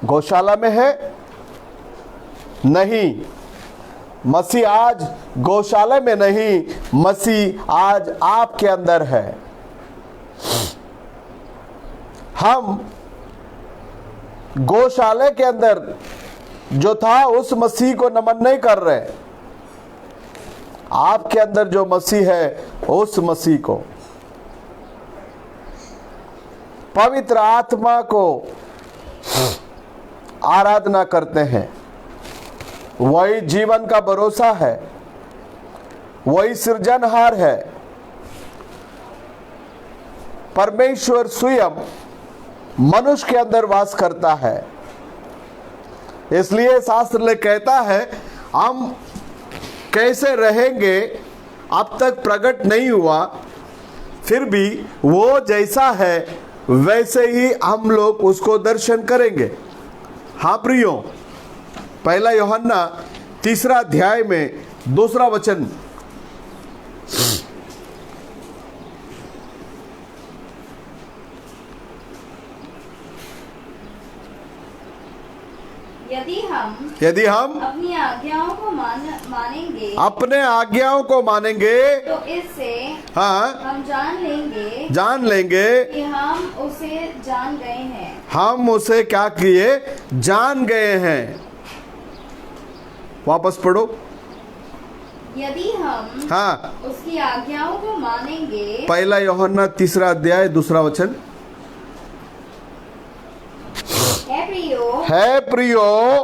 गौशाला में है? नहीं, मसीह आज गौशाला में नहीं, मसीह आज आपके अंदर है। हम गौशाला के अंदर जो था उस मसीह को नमन नहीं कर रहे, आपके अंदर जो मसीह है उस मसीह को, पवित्र आत्मा को आराधना करते हैं। वही जीवन का भरोसा है, वही सृजनहार है। परमेश्वर स्वयं मनुष्य के अंदर वास करता है। इसलिए शास्त्र में कहता है हम कैसे रहेंगे अब तक प्रकट नहीं हुआ, फिर भी वो जैसा है वैसे ही हम लोग उसको दर्शन करेंगे। हाँ प्रियो, पहला यूहन्ना 3 अध्याय में 2 वचन, यदि हम अपनी आज्ञाओं को मानेंगे, अपने आज्ञाओं को मानेंगे, तो इससे हाँ हम जान लेंगे कि हम उसे जान गए हैं। हम उसे क्या किए? जान गए हैं। वापस पढ़ो। यदि हम हाँ, उसकी आज्ञाओं को मानेंगे। पहला यूहन्ना 3 अध्याय 2 वचन। है प्रियो,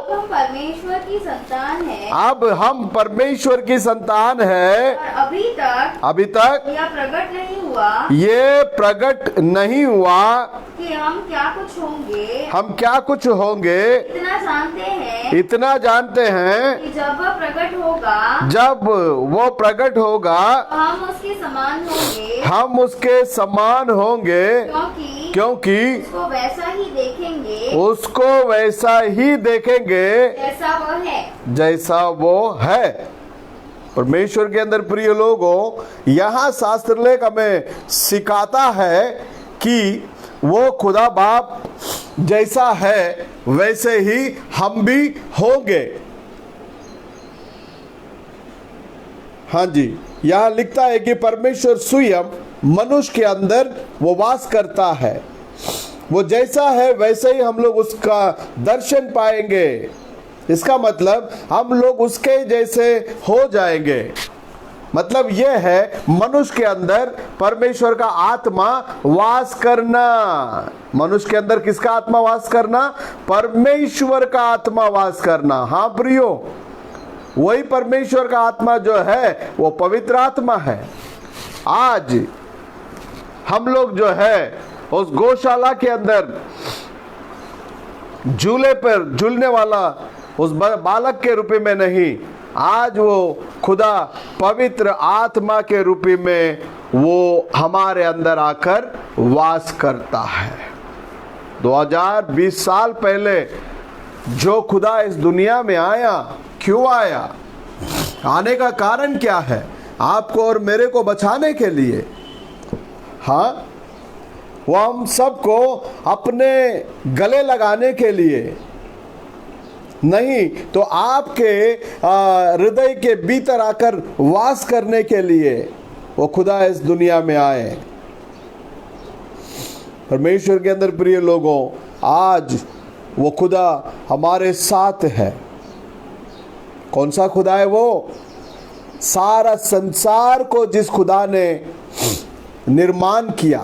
हम परमेश्वर की संतान है। अब हम परमेश्वर की संतान है। और अभी तक यह प्रकट नहीं हुआ, ये प्रकट नहीं हुआ कि हम क्या कुछ होंगे। हम क्या कुछ होंगे। इतना जानते हैं कि जब वह प्रकट होगा, जब वो प्रकट होगा तो हम उसके समान होंगे। हम उसके समान होंगे, क्योंकि उसको वैसा ही देखेंगे, उसको वैसा ही देखेंगे जैसा वो है। परमेश्वर के अंदर प्रिय लोगों, यहाँ शास्त्र लेख हमें सिखाता है कि वो खुदा बाप जैसा है वैसे ही हम भी होंगे। हाँ जी, यहाँ लिखता है कि परमेश्वर स्वयं मनुष्य के अंदर वो वास करता है। वो जैसा है वैसे ही हम लोग उसका दर्शन पाएंगे। इसका मतलब हम लोग उसके जैसे हो जाएंगे। मतलब यह है मनुष्य के अंदर परमेश्वर का आत्मा वास करना। मनुष्य के अंदर किसका आत्मा वास करना? परमेश्वर का आत्मा वास करना। हाँ प्रियो, वही परमेश्वर का आत्मा जो है वो पवित्र आत्मा है। आज हम लोग जो है उस गौशाला के अंदर झूले पर झूलने वाला उस बालक के रूप में नहीं, आज वो खुदा पवित्र आत्मा के रूप में वो हमारे अंदर आकर वास करता है। 2020 साल पहले जो खुदा इस दुनिया में आया, क्यों आया? आने का कारण क्या है? आपको और मेरे को बचाने के लिए। हाँ, वो हम सबको अपने गले लगाने के लिए नहीं, तो आपके हृदय के भीतर आकर वास करने के लिए वो खुदा इस दुनिया में आए। परमेश्वर के अंदर प्रिय लोगों, आज वो खुदा हमारे साथ है। कौन सा खुदा है वो? सारा संसार को जिस खुदा ने निर्माण किया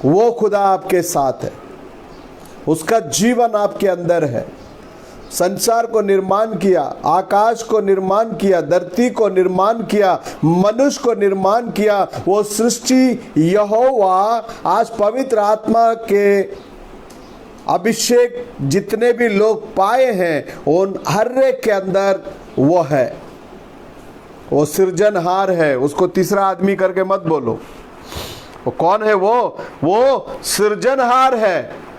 वो खुदा आपके साथ है। उसका जीवन आपके अंदर है। संसार को निर्माण किया, आकाश को निर्माण किया, धरती को निर्माण किया, मनुष्य को निर्माण किया। वो सृष्टि यहोवा आज पवित्र आत्मा के अभिषेक जितने भी लोग पाए हैं उन हर एक के अंदर वो है। वो सृजनहार है। उसको तीसरा आदमी करके मत बोलो। वो कौन है? वो सृजनहार है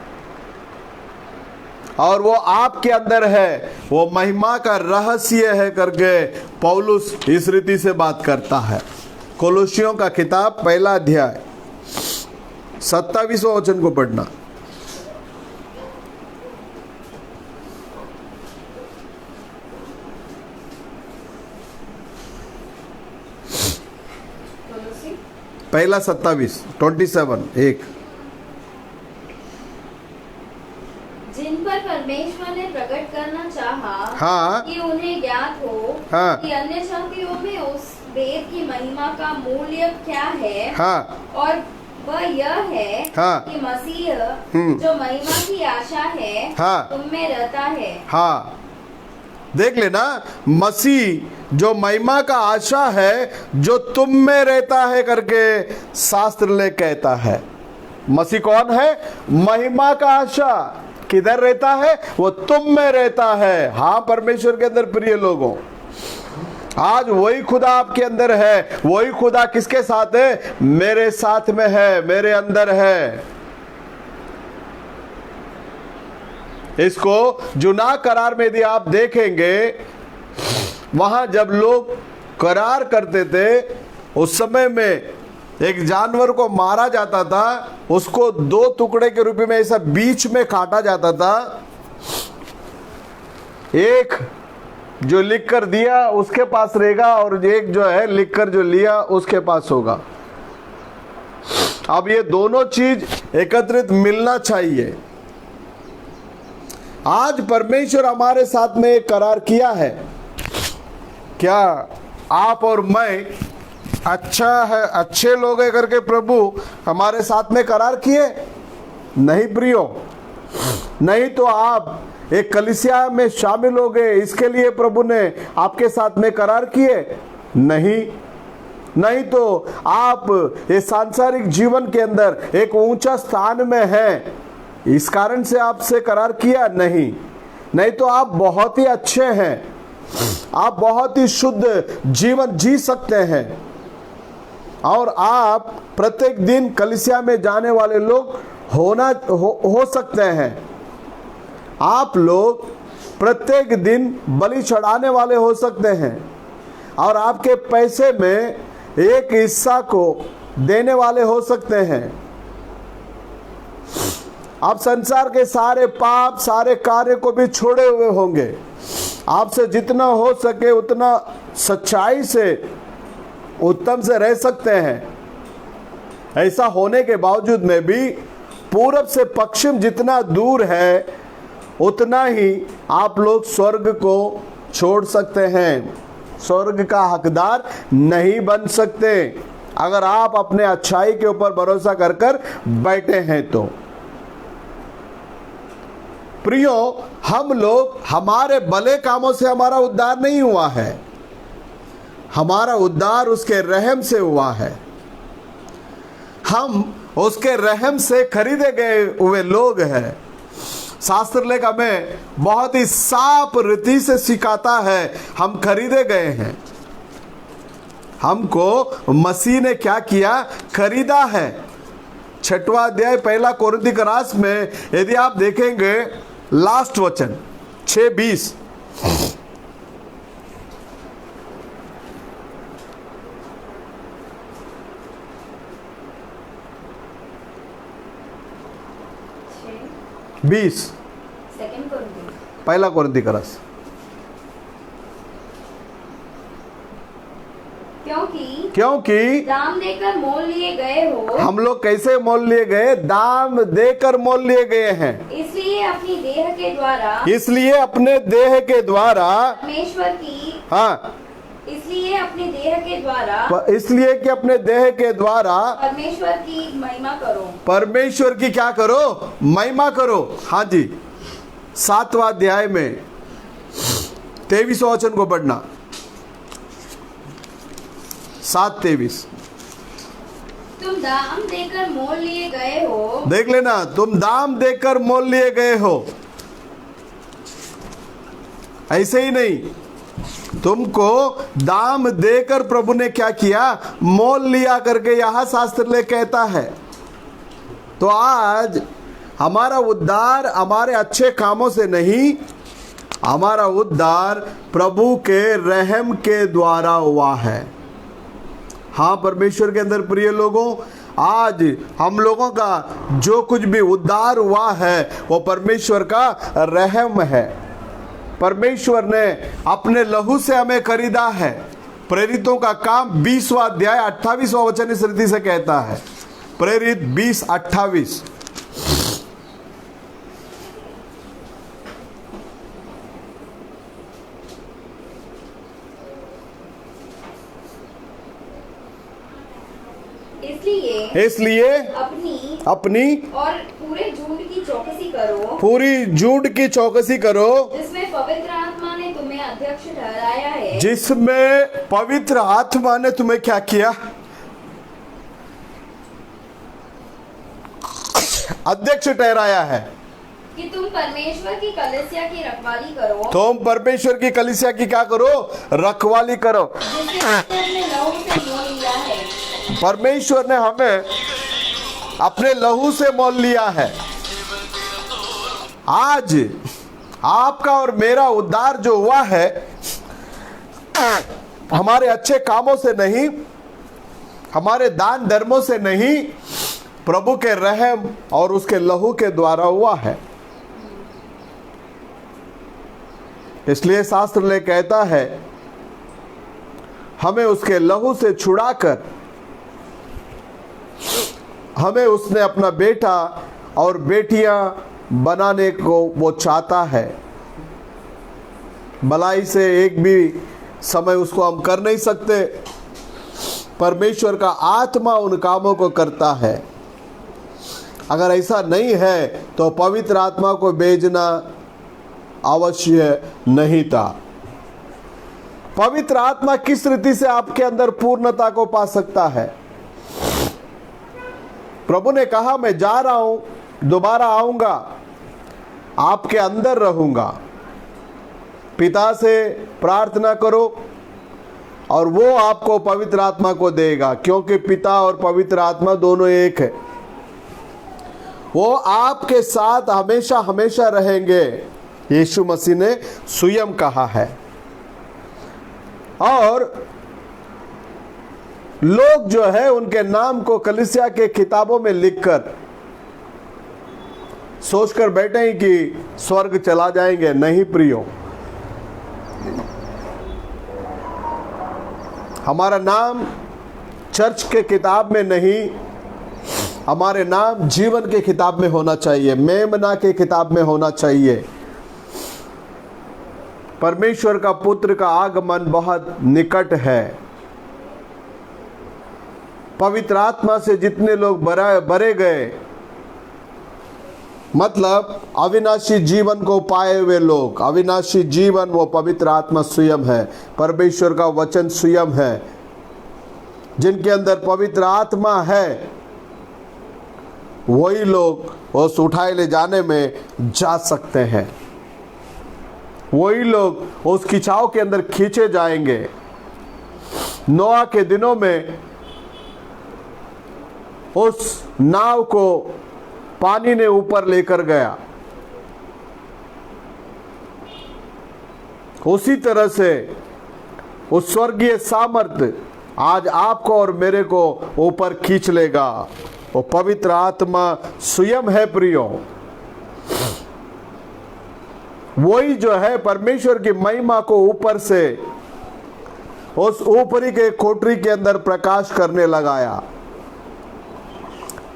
और वो आपके अंदर है। वो महिमा का रहस्य है करके पौलुस इस रीति से बात करता है। कोलोसियों का किताब 1 अध्याय 27वां वचन को पढ़ना। पहला 27 एक। जिन पर परमेश्वर ने प्रकट करना चाहा हाँ कि उन्हें ज्ञात हो हाँ कि अन्य जातियों में उस वेद की महिमा का मूल्य क्या है, हाँ और वह यह है हाँ कि मसीह हम्म। जो महिमा की आशा है हाँ। तुम में रहता है। हाँ, देख लेना, मसीह जो महिमा का आशा है जो तुम में रहता है करके शास्त्र ले कहता है। मसीह कौन है? महिमा का आशा। किधर रहता है? वो तुम में रहता है। हाँ परमेश्वर के अंदर प्रिय लोगों, आज वही खुदा आपके अंदर है। वही खुदा किसके साथ है? मेरे साथ में है, मेरे अंदर है। इसको जुना करार में यदि आप देखेंगे, वहां जब लोग करार करते थे उस समय में एक जानवर को मारा जाता था, उसको 2 टुकड़े के रूप में ऐसा बीच में काटा जाता था। एक जो लिख कर दिया उसके पास रहेगा और एक जो है लिख कर जो लिया उसके पास होगा। अब ये दोनों चीज एकत्रित मिलना चाहिए। आज परमेश्वर हमारे साथ में एक करार किया है। क्या आप और मैं अच्छा है, अच्छे लोग है करके प्रभु हमारे साथ में करार किए? नहीं प्रियो, नहीं तो आप एक कलीसिया में शामिल हो गए इसके लिए प्रभु ने आपके साथ में करार किए? नहीं। नहीं तो आप इस सांसारिक जीवन के अंदर एक ऊंचा स्थान में हैं इस कारण से आपसे करार किया? नहीं। नहीं तो आप बहुत ही अच्छे हैं, आप बहुत ही शुद्ध जीवन जी सकते हैं और आप प्रत्येक दिन कलीसिया में जाने वाले लोग हो सकते हैं। आप लोग प्रत्येक दिन बलि चढ़ाने वाले हो सकते हैं और आपके पैसे में एक हिस्सा को देने वाले हो सकते हैं। आप संसार के सारे पाप, सारे कार्य को भी छोड़े हुए होंगे। आपसे जितना हो सके उतना सच्चाई से, उत्तम से रह सकते हैं। ऐसा होने के बावजूद में भी पूरब से पश्चिम जितना दूर है उतना ही आप लोग स्वर्ग को छोड़ सकते हैं, स्वर्ग का हकदार नहीं बन सकते अगर आप अपने अच्छाई के ऊपर भरोसा कर कर बैठे हैं तो। प्रियो, हम लोग हमारे भले कामों से हमारा उद्धार नहीं हुआ है, हमारा उद्धार उसके रहम से हुआ है। हम उसके रहम से खरीदे गए हुए लोग हैं। शास्त्र लेख हमें बहुत ही साफ रीति से सिखाता है, हम खरीदे गए हैं। हमको मसीह ने क्या किया? खरीदा है। 6वां अध्याय 1 कोरिन्थी का रास में यदि आप देखेंगे लास्ट वचन 6:20, सेकंड कोरिन्थी 1 कोरिन्थी का रास। क्योंकि दाम देकर मोल लिए गए हो। हम लोग कैसे मोल लिए गए? दाम देकर मोल लिए गए हैं। इसलिए अपनी देह के द्वारा, इसलिए अपने देह के द्वारा परमेश्वर की, हाँ, इसलिए अपने देह के द्वारा, इसलिए कि अपने देह के द्वारा परमेश्वर की महिमा करो। परमेश्वर की क्या करो? महिमा करो। हाँ जी, 7वां अध्याय में 23वां वचन को पढ़ना, 7:23। तुम दाम देकर मोल लिए गए हो। देख लेना, तुम दाम देकर मोल लिए गए हो। ऐसे ही नहीं, तुमको दाम देकर प्रभु ने क्या किया? मोल लिया करके यहां शास्त्र ले कहता है। तो आज हमारा उद्धार हमारे अच्छे कामों से नहीं, हमारा उद्धार प्रभु के रहम के द्वारा हुआ है। हाँ परमेश्वर के अंदर प्रिय लोगों, आज हम लोगों का जो कुछ भी उद्धार हुआ है वो परमेश्वर का रहम है। परमेश्वर ने अपने लहू से हमें खरीदा है। प्रेरितों का काम 20वां अध्याय 28वां वचन इस रीति से कहता है। प्रेरित 20:28। इसलिए अपनी और पूरे झूठ की चौकसी करो, पूरी झूठ की चौकसी करो, जिसमें पवित्र आत्मा ने तुम्हें अध्यक्ष ठहराया है। जिसमें पवित्र आत्मा ने तुम्हें क्या किया? अध्यक्ष ठहराया है कि तुम परमेश्वर की कलीसिया की रखवाली करो। तुम परमेश्वर की कलीसिया की क्या करो? रखवाली करो। जिसने लहू से मोल लिया है। परमेश्वर ने हमें अपने लहू से मोल लिया है। आज आपका और मेरा उद्धार जो हुआ है, हमारे अच्छे कामों से नहीं, हमारे दान धर्मों से नहीं, प्रभु के रहम और उसके लहू के द्वारा हुआ है। इसलिए शास्त्र ने कहता है, हमें उसके लहू से छुड़ाकर हमें उसने अपना बेटा और बेटियां बनाने को वो चाहता है। भलाई से एक भी समय उसको हम कर नहीं सकते। परमेश्वर का आत्मा उन कामों को करता है। अगर ऐसा नहीं है तो पवित्र आत्मा को भेजना आवश्यक नहीं था। पवित्र आत्मा किस रीति से आपके अंदर पूर्णता को पा सकता है? प्रभु ने कहा, मैं जा रहा हूं, दोबारा आऊंगा, आपके अंदर रहूंगा। पिता से प्रार्थना करो और वो आपको पवित्र आत्मा को देगा, क्योंकि पिता और पवित्र आत्मा दोनों एक है। वो आपके साथ हमेशा हमेशा रहेंगे, यीशु मसीह ने स्वयं कहा है। और लोग जो है उनके नाम को कलीसिया के किताबों में लिखकर सोचकर बैठे हैं कि स्वर्ग चला जाएंगे। नहीं प्रियो, हमारा नाम चर्च के किताब में नहीं, हमारे नाम जीवन के किताब में होना चाहिए, मेमना के किताब में होना चाहिए। परमेश्वर का पुत्र का आगमन बहुत निकट है। पवित्र आत्मा से जितने लोग भरे गए, मतलब अविनाशी जीवन को पाए हुए लोग, अविनाशी जीवन वो पवित्र आत्मा स्वयं है, परमेश्वर का वचन स्वयं है। जिनके अंदर पवित्र आत्मा है वही लोग उस उठाए ले जाने में जा सकते हैं। वही लोग उस खिंचाव के अंदर खींचे जाएंगे। नोआ के दिनों में उस नाव को पानी ने ऊपर लेकर गया, उसी तरह से उस स्वर्गीय सामर्थ्य आज आपको और मेरे को ऊपर खींच लेगा। वो पवित्र आत्मा स्वयं है प्रियो। वही जो है परमेश्वर की महिमा को ऊपर से उस ऊपरी के कोठरी के अंदर प्रकाश करने लगाया।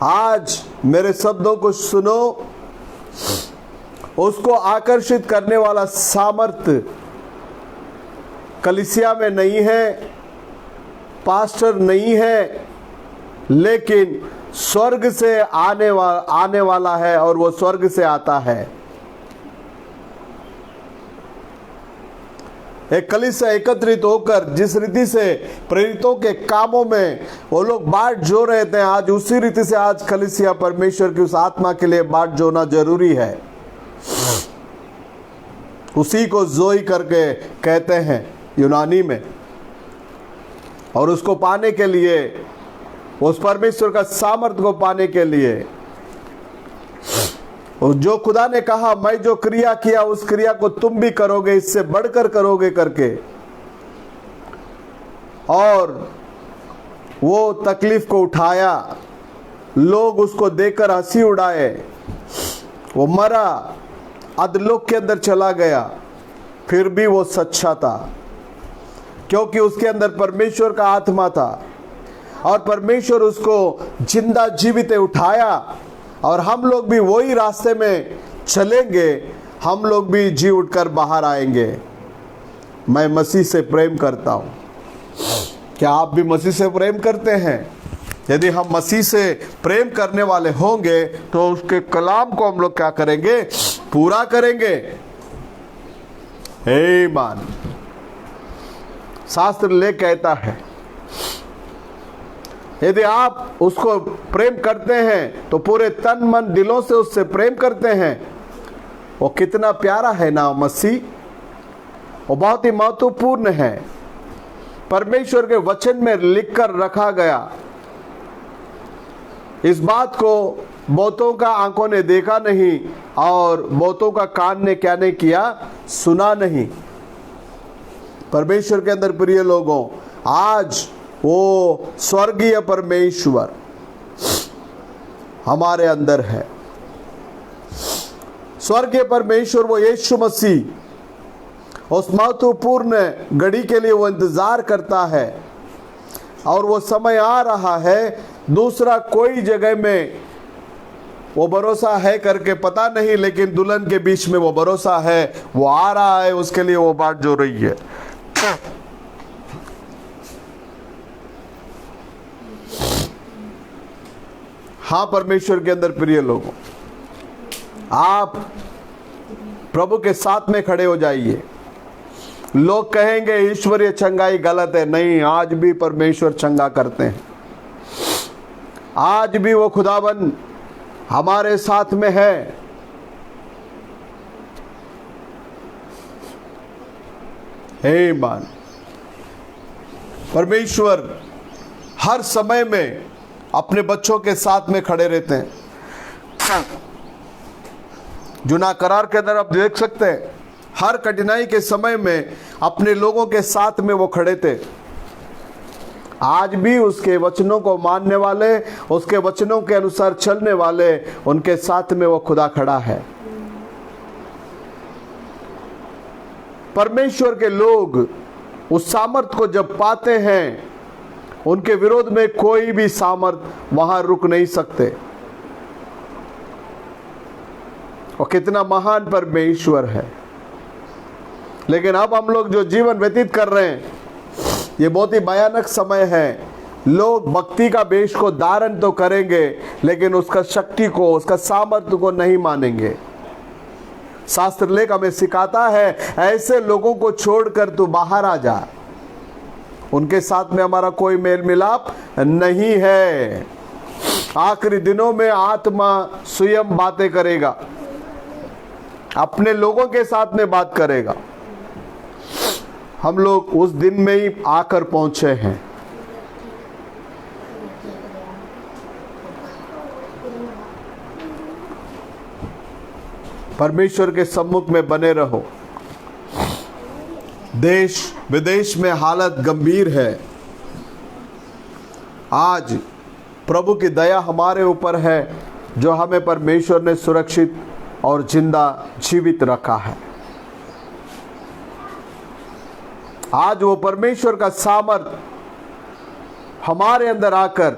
आज मेरे शब्दों को सुनो, उसको आकर्षित करने वाला सामर्थ्य कलीसिया में नहीं है, पास्टर नहीं है, लेकिन स्वर्ग से आने वाला है और वो स्वर्ग से आता है। एक कलीसिया एकत्रित होकर जिस रीति से प्रेरितों के कामों में वो लोग बाट जो रहे थे, आज उसी रीति से आज कलीसिया परमेश्वर की उस आत्मा के लिए बाट जोना जरूरी है। उसी को जोई करके कहते हैं यूनानी में। और उसको पाने के लिए, उस परमेश्वर का सामर्थ्य को पाने के लिए, और जो खुदा ने कहा मैं जो क्रिया किया उस क्रिया को तुम भी करोगे, इससे बढ़कर करोगे करके, और वो तकलीफ को उठाया, लोग उसको देकर हंसी उड़ाए, वो मरा, अधलोक के अंदर चला गया, फिर भी वो सच्चा था। क्योंकि उसके अंदर परमेश्वर का आत्मा था और परमेश्वर उसको जिंदा जीवित उठाया। और हम लोग भी वही रास्ते में चलेंगे, हम लोग भी जी उठकर बाहर आएंगे। मैं मसीह से प्रेम करता हूं। क्या आप भी मसीह से प्रेम करते हैं? यदि हम मसीह से प्रेम करने वाले होंगे तो उसके कलाम को हम लोग क्या करेंगे? पूरा करेंगे। आमीन। शास्त्र ले कहता है यदि आप उसको प्रेम करते हैं तो पूरे तन मन दिलों से उससे प्रेम करते हैं। वो कितना प्यारा है ना मसीह, वो बहुत ही महत्वपूर्ण है। परमेश्वर के वचन में लिखकर रखा गया। इस बात को बहुतों का आंखों ने देखा नहीं और बहुतों का कान ने क्या नहीं किया? सुना नहीं। परमेश्वर के अंदर प्रिय लोगों, आज वो स्वर्गीय परमेश्वर हमारे अंदर है। स्वर्गीय परमेश्वर वो यीशु मसीह उस महत्वपूर्ण घड़ी के लिए वो इंतजार करता है और वो समय आ रहा है। दूसरा कोई जगह में वो भरोसा है करके पता नहीं, लेकिन दुल्हन के बीच में वो भरोसा है। वो आ रहा है, उसके लिए वो बात जो रही है। हाँ परमेश्वर के अंदर प्रिय लोगों, आप प्रभु के साथ में खड़े हो जाइए। लोग कहेंगे ईश्वरीय चंगाई गलत है। नहीं, आज भी परमेश्वर चंगा करते हैं। आज भी वो खुदावन हमारे साथ में है। आमीन। परमेश्वर हर समय में अपने बच्चों के साथ में खड़े रहते हैं। जुना करार के अंदर आप देख सकते हैं, हर कठिनाई के समय में अपने लोगों के साथ में वो खड़े थे। आज भी उसके वचनों को मानने वाले, उसके वचनों के अनुसार चलने वाले, उनके साथ में वो खुदा खड़ा है। परमेश्वर के लोग उस सामर्थ को जब पाते हैं, उनके विरोध में कोई भी सामर्थ वहां रुक नहीं सकते। और कितना महान परमेश्वर है। लेकिन अब हम लोग जो जीवन व्यतीत कर रहे हैं, ये बहुत ही भयानक समय है। लोग भक्ति का वेश को धारण तो करेंगे, लेकिन उसका शक्ति को, उसका सामर्थ्य को नहीं मानेंगे। शास्त्र लेख हमें सिखाता है, ऐसे लोगों को छोड़कर तू बाहर आ जा। उनके साथ में हमारा कोई मेल मिलाप नहीं है। आखिरी दिनों में आत्मा स्वयं बातें करेगा, अपने लोगों के साथ में बात करेगा। हम लोग उस दिन में ही आकर पहुंचे हैं। परमेश्वर के सम्मुख में बने रहो। देश विदेश में हालत गंभीर है। आज प्रभु की दया हमारे ऊपर है, जो हमें परमेश्वर ने सुरक्षित और जिंदा जीवित रखा है। आज वो परमेश्वर का सामर्थ हमारे अंदर आकर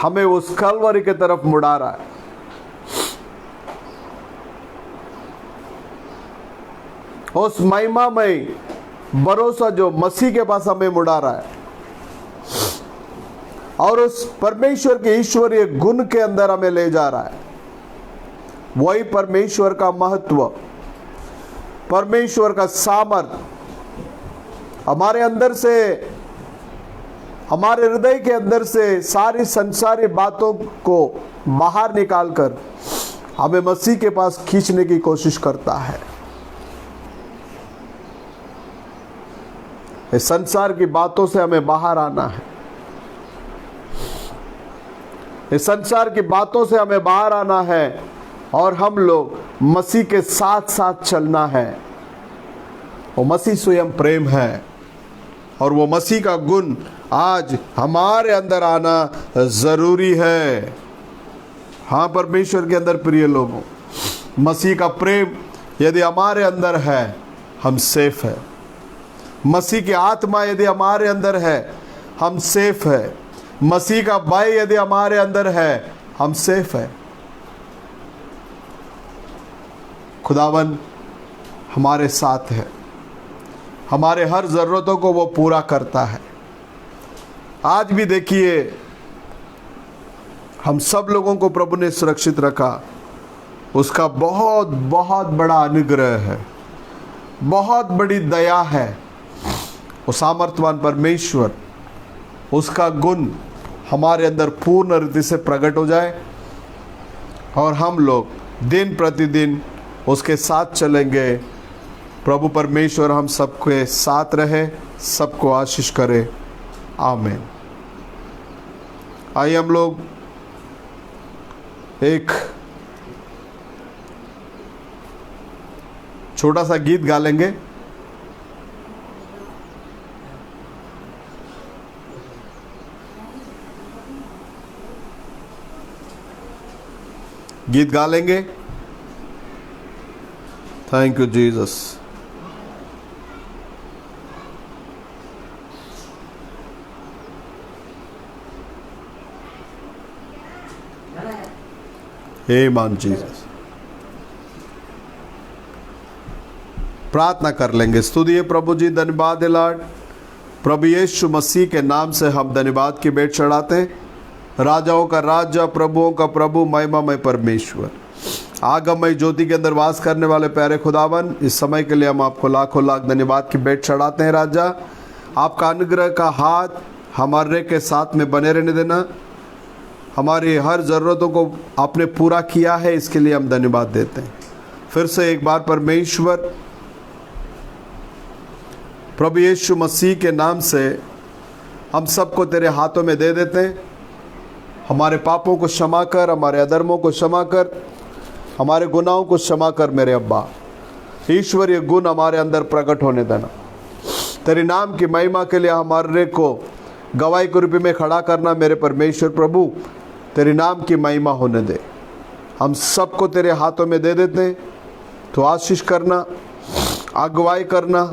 हमें उस कलवरी की तरफ मुड़ा रहा है। उस महिमामय भरोसा जो मसीह के पास हमें मुड़ा रहा है, और उस परमेश्वर के ईश्वरीय गुण के अंदर हमें ले जा रहा है। वही परमेश्वर का महत्व, परमेश्वर का सामर्थ हमारे अंदर से, हमारे हृदय के अंदर से सारी संसारी बातों को बाहर निकालकर हमें मसीह के पास खींचने की कोशिश करता है। इस संसार की बातों से हमें बाहर आना है। इस संसार की बातों से हमें बाहर आना है और हम लोग मसीह के साथ साथ चलना है। वो मसीह स्वयं प्रेम है और वो मसीह का गुण आज हमारे अंदर आना जरूरी है। हाँ परमेश्वर के अंदर प्रिय लोगों, मसीह का प्रेम यदि हमारे अंदर है, हम सेफ है। मसीह की आत्मा यदि हमारे अंदर है हम सेफ है। मसीह का भय यदि हमारे अंदर है हम सेफ है। खुदावन हमारे साथ है, हमारे हर ज़रूरतों को वो पूरा करता है। आज भी देखिए हम सब लोगों को प्रभु ने सुरक्षित रखा, उसका बहुत बहुत बड़ा अनुग्रह है, बहुत बड़ी दया है। वो सामर्थवान परमेश्वर, उसका गुण हमारे अंदर पूर्ण रीति से प्रकट हो जाए और हम लोग दिन प्रतिदिन उसके साथ चलेंगे। प्रभु परमेश्वर हम सबके साथ रहे, सबको आशीष करे। आमीन। आइए हम लोग एक छोटा सा गीत गा लेंगे। गीत गा लेंगे। Thank you Jesus. आमीन जीसस। प्रार्थना कर लेंगे। स्तुति प्रभु जी, धन्यवाद है लॉर्ड। प्रभु यीशु मसीह के नाम से हम धन्यवाद की भेंट चढ़ाते हैं। राजाओं का राजा, प्रभुओं का प्रभु, महिमामय परमेश्वर, आगमय ज्योति के अंदर वास करने वाले प्यारे खुदावन, इस समय के लिए हम आपको लाखों लाख धन्यवाद की भेंट चढ़ाते हैं। राजा, आपका अनुग्रह का हाथ हमारे के साथ में बने रहने देना। हमारी हर ज़रूरतों को आपने पूरा किया है, इसके लिए हम धन्यवाद देते हैं। फिर से एक बार परमेश्वर, प्रभु यीशु मसीह के नाम से हम सबको तेरे हाथों में दे देते हैं। हमारे पापों को क्षमा कर, हमारे अधर्मों को क्षमा कर, हमारे गुनाहों को क्षमा कर मेरे अब्बा। ईश्वरीय गुण हमारे अंदर प्रकट होने देना। तेरे नाम की महिमा के लिए हमारे को गवाही के रूप में खड़ा करना मेरे परमेश्वर प्रभु। तेरे नाम की महिमा होने दे। हम सबको तेरे हाथों में दे देते हैं। तो आशीष करना, अगुवाई करना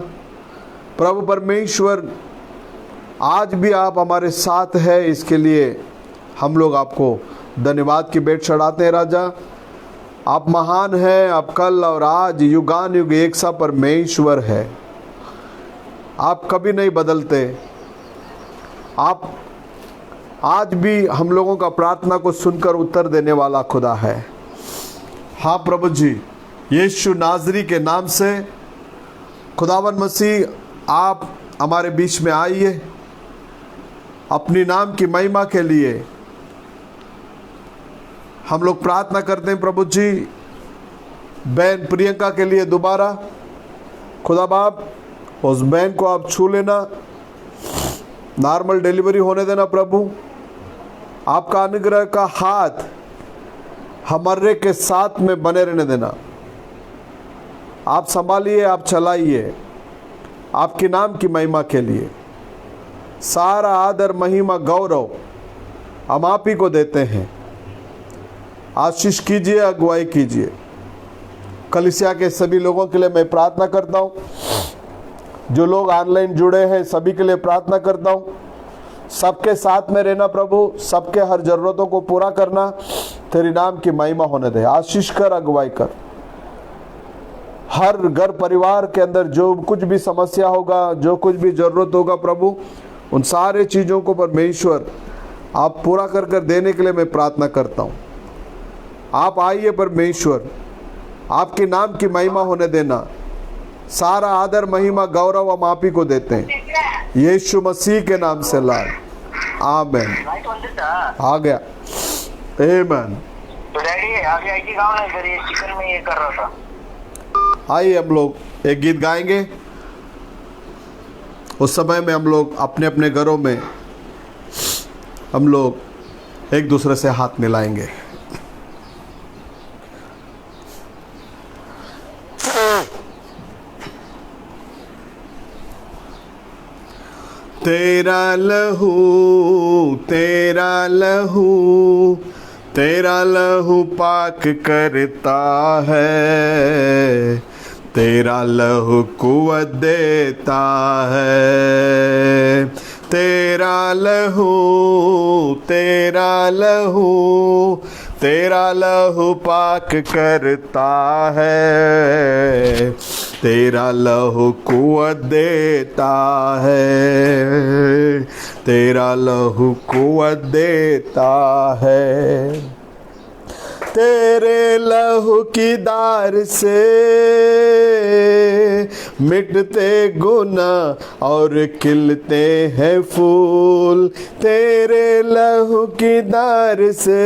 प्रभु परमेश्वर। आज भी आप हमारे साथ है, इसके लिए हम लोग आपको धन्यवाद की भेंट चढ़ाते हैं। राजा, आप महान हैं, आप कल और आज युगान युग एक सा परमेश्वर है। आप कभी नहीं बदलते। आप आज भी हम लोगों का प्रार्थना को सुनकर उत्तर देने वाला खुदा है। हाँ प्रभु जी, यीशु नाजरी के नाम से खुदावन मसीह, आप हमारे बीच में आइए। अपनी नाम की महिमा के लिए हम लोग प्रार्थना करते हैं प्रभु जी। बहन प्रियंका के लिए दोबारा खुदा बाप, उस बहन को आप छू लेना, नॉर्मल डिलीवरी होने देना प्रभु। आपका अनुग्रह का हाथ हमारे के साथ में बने रहने देना। आप संभालिए, आप चलाइए, आपके नाम की महिमा के लिए सारा आदर, महिमा, गौरव हम आप ही को देते हैं। आशीष कीजिए, अगुवाई कीजिए। कलीसिया के सभी लोगों के लिए मैं प्रार्थना करता हूँ। जो लोग ऑनलाइन जुड़े हैं सभी के लिए प्रार्थना करता हूँ। सबके साथ में रहना प्रभु, सबके हर जरूरतों को पूरा करना। तेरे नाम की महिमा होने दे। आशीष कर, अगुवाई कर। हर घर परिवार के अंदर जो कुछ भी समस्या होगा, जो कुछ भी जरूरत होगा प्रभु, उन सारे चीज़ों को परमेश्वर आप पूरा कर कर देने के लिए मैं प्रार्थना करता हूँ। आप आइए परमेश्वर, आपके नाम की महिमा होने देना। सारा आदर, महिमा, गौरव हम आप ही को देते हैं, यीशु मसीह के नाम से लाल। आमीन। आ गया। आमीन। तो डैडी आगे आईटी गाँव ना, इधर ये चिकन में ये कर रहा था। आइए हम लोग एक गीत गाएंगे। उस समय में हम लोग अपने अपने घरों में हम लोग एक दूसरे से हाथ मिलाएंगे। तेरा लहू, तेरा लहू, तेरा लहू पाक करता है। तेरा लहू कुव्वत देता है, तेरा लहू, तेरा लहू, तेरा लहू पाक करता है, तेरा लहू कुव्वत देता है, तेरा लहू कुव्वत देता है। तेरे लहू की धार से मिटते गुनाह और खिलते हैं फूल, तेरे लहू की धार से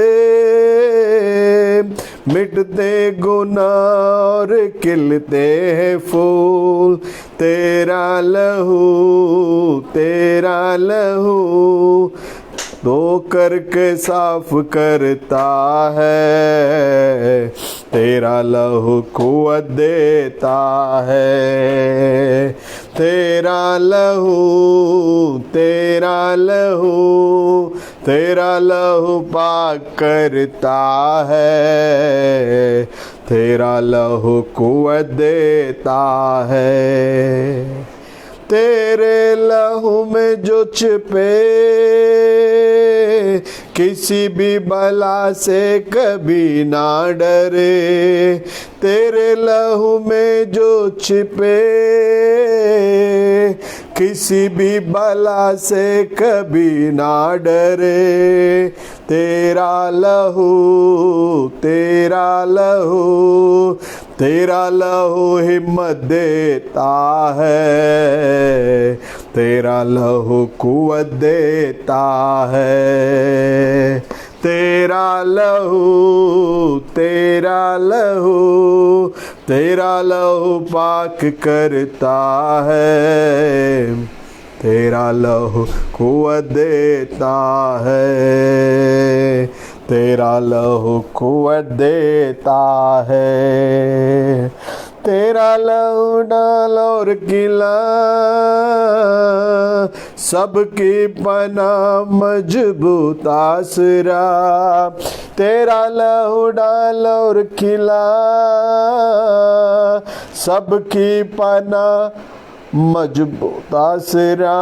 मिटते गुनाह और खिलते हैं फूल, तेरा लहू, तेरा लहू धो करके साफ करता है, तेरा लहू कुव्वत देता है, तेरा लहू, तेरा लहू, तेरा लहू पाक करता है, तेरा लहू कुव्वत देता है। तेरे लहू में जो छिपे किसी भी बला से कभी ना डरे, तेरे लहू में जो छिपे किसी भी बला से कभी ना डरे, तेरा लहू, तेरा लहू, तेरा लहू हिम्मत देता है, तेरा लहू कुव्वत देता है, तेरा लहू, तेरा लहू, तेरा लहू पाक करता है, तेरा लहू कुव्वत देता है, तेरा लहू कुव्वत देता है, तेरा लहू डाल और किला सबकी पनाह मजबूत आसरा, तेरा लहू डाल और खिला सबकी पनाह मजबूत आसरा,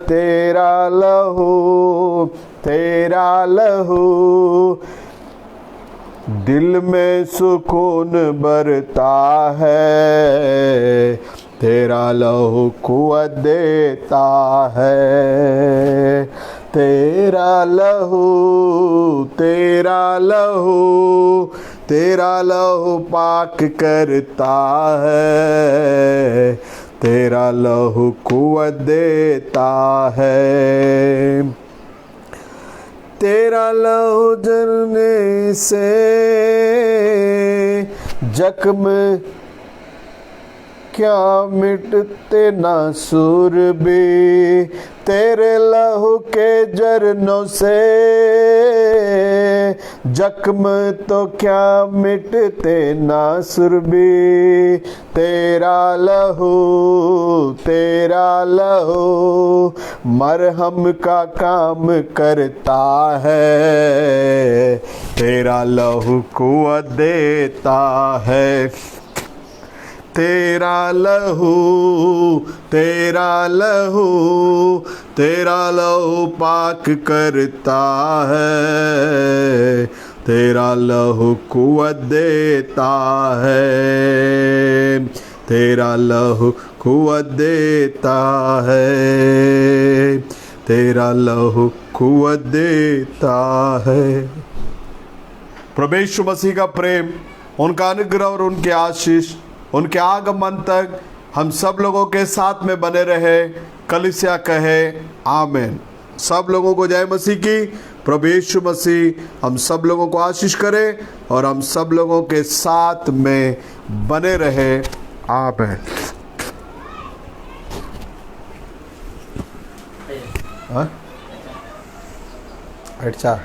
तेरा लहू, तेरा लहू दिल में सुकून भरता है, तेरा लहू कुव्वत देता है, तेरा लहू, तेरा लहू, तेरा लहू पाक करता है, तेरा लहू कुव्वत देता है, तेरा लहू जलने से जख्म क्या मिटते नासुर भी, तेरे लहू के झरनों से जख्म तो क्या मिटते नासुर भी, तेरा लहू, तेरा लहू मरहम का काम करता है, तेरा लहू कुव्वत देता है, तेरा लहू, तेरा लहू, तेरा लहू पाक करता है, तेरा लहू कुव्वत देता है, तेरा लहू कुव्वत देता है, तेरा लहू कुव्वत देता है। प्रभु यीशु मसीह का प्रेम, उनका अनुग्रह और उनके आशीष उनके आगमन तक हम सब लोगों के साथ में बने रहे। कलीसिया कहे आमीन। सब लोगों को जय मसीह की। प्रभु यीशु मसीह हम सब लोगों को आशीष करे और हम सब लोगों के साथ में बने रहे। आमीन। अच्छा।